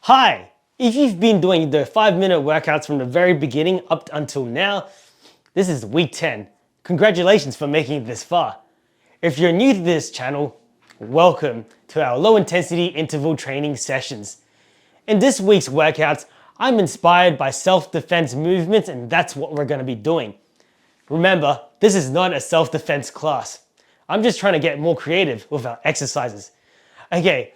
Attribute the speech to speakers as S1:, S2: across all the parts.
S1: Hi! If you've been doing the 5-minute workouts from the very beginning up until now, this is week 10. Congratulations for making it this far. If you're new to this channel, welcome to our low intensity interval training sessions. In this week's workouts, I'm inspired by self-defense movements, and that's what we're going to be doing. Remember, this is not a self-defense class. I'm just trying to get more creative with our exercises. Okay,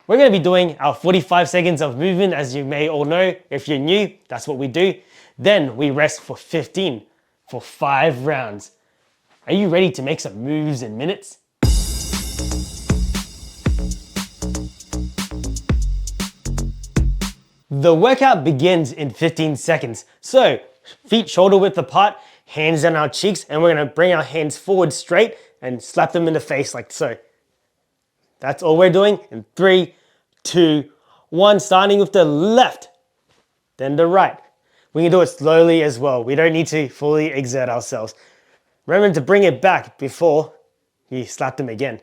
S1: we're going to be doing our 45 seconds of movement, as you may all know. If you're new, that's what we do. Then we rest for 15 for 5 rounds. Are you ready to make some moves in minutes? The workout begins in 15 seconds. So, feet shoulder width apart, hands on our cheeks, and we're going to bring our hands forward straight and slap them in the face like so. That's all we're doing in 3, 2, 1, starting with the left, then the right. We can do it slowly as well. We don't need to fully exert ourselves. Remember to bring it back before you slap them again.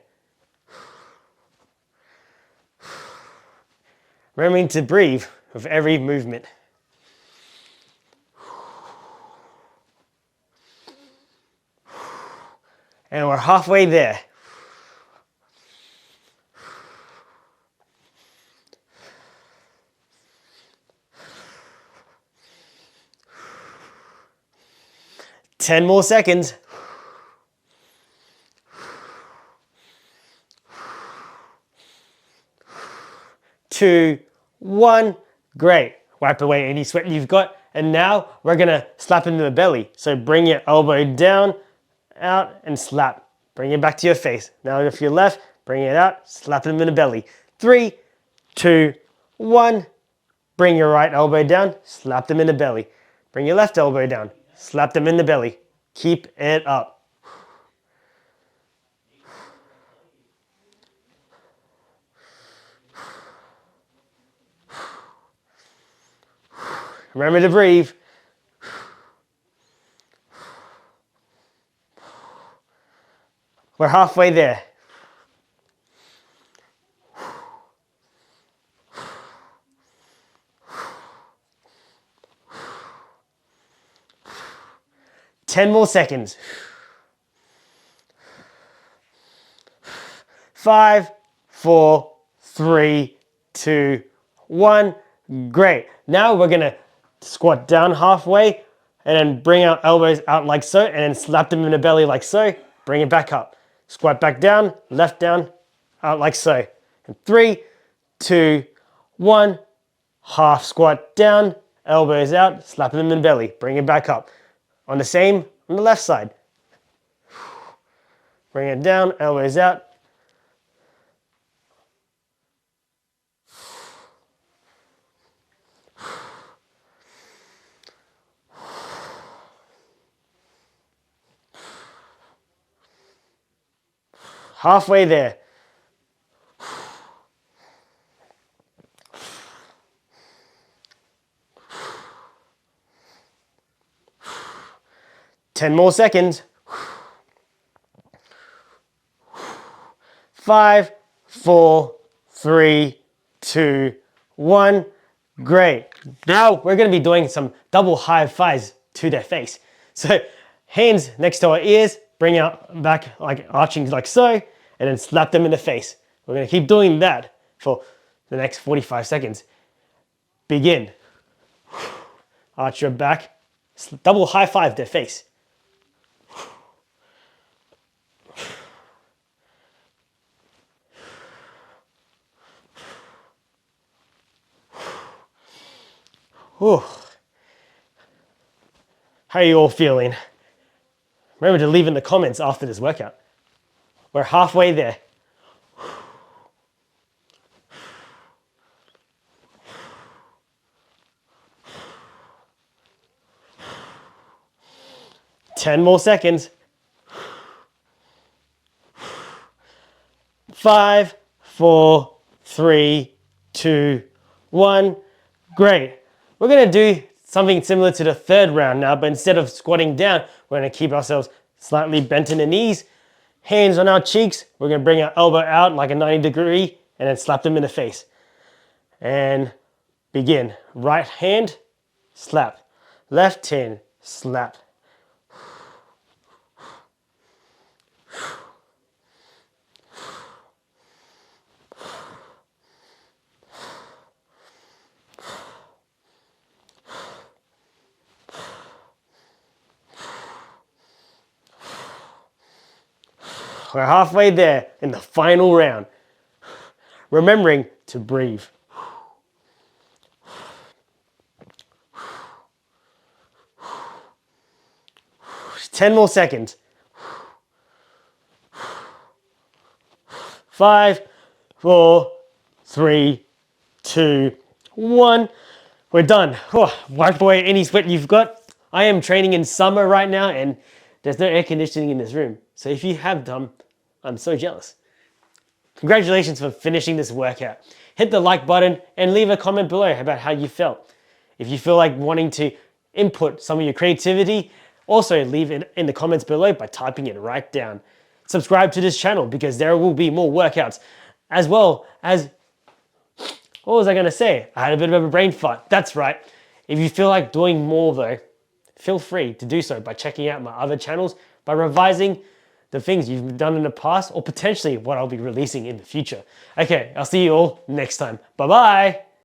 S1: Remembering to breathe with every movement. And we're halfway there. Ten more seconds. 2, 1, great. Wipe away any sweat you've got. And now we're gonna slap into the belly. So bring your elbow down, out, and slap. Bring it back to your face. Now if you're left, bring it out, slap them in the belly. 3, 2, 1. Bring your right elbow down, slap them in the belly. Bring your left elbow down, slap them in the belly. Keep it up. Remember to breathe. We're halfway there. Ten more seconds. 5, 4, 3, 2, 1. Great. Now we're gonna squat down halfway and then bring our elbows out like so and then slap them in the belly like so. Bring it back up. Squat back down, left down, out like so. And 3, 2, 1. Half squat down, elbows out, slap them in the belly. Bring it back up. On the same, on the left side. Bring it down, elbows out. Halfway there. Ten more seconds. 5, 4, 3, 2, 1. Great. Now we're going to be doing some double high fives to their face. So hands next to our ears, bring out back like arching like so, and then slap them in the face. We're going to keep doing that for the next 45 seconds. Begin. Arch your back, double high five their face. Whew. How are you all feeling? Remember to leave in the comments after this workout. We're halfway there. Ten more seconds. 5, 4, 3, 2, 1. Great. We're going to do something similar to the third round now, but instead of squatting down, we're going to keep ourselves slightly bent in the knees, hands on our cheeks. We're going to bring our elbow out like a 90 degree and then slap them in the face. And Begin. Right hand, slap. Left hand, slap. We're halfway there in the final round. Remembering to breathe. 10 more seconds. 5, 4, 3, 2, 1. We're done. Wipe away any sweat you've got. I am training in summer right now and there's no air conditioning in this room. So if you have done, I'm so jealous. Congratulations for finishing this workout. Hit the like button and leave a comment below about how you felt. If you feel like wanting to input some of your creativity, also leave it in the comments below by typing it right down. Subscribe to this channel because there will be more workouts, as well as, what was I going to say? I had a bit of a brain fart. That's right. If you feel like doing more though, feel free to do so by checking out my other channels, by revising the things you've done in the past, or potentially what I'll be releasing in the future. Okay, I'll see you all next time. Bye-bye.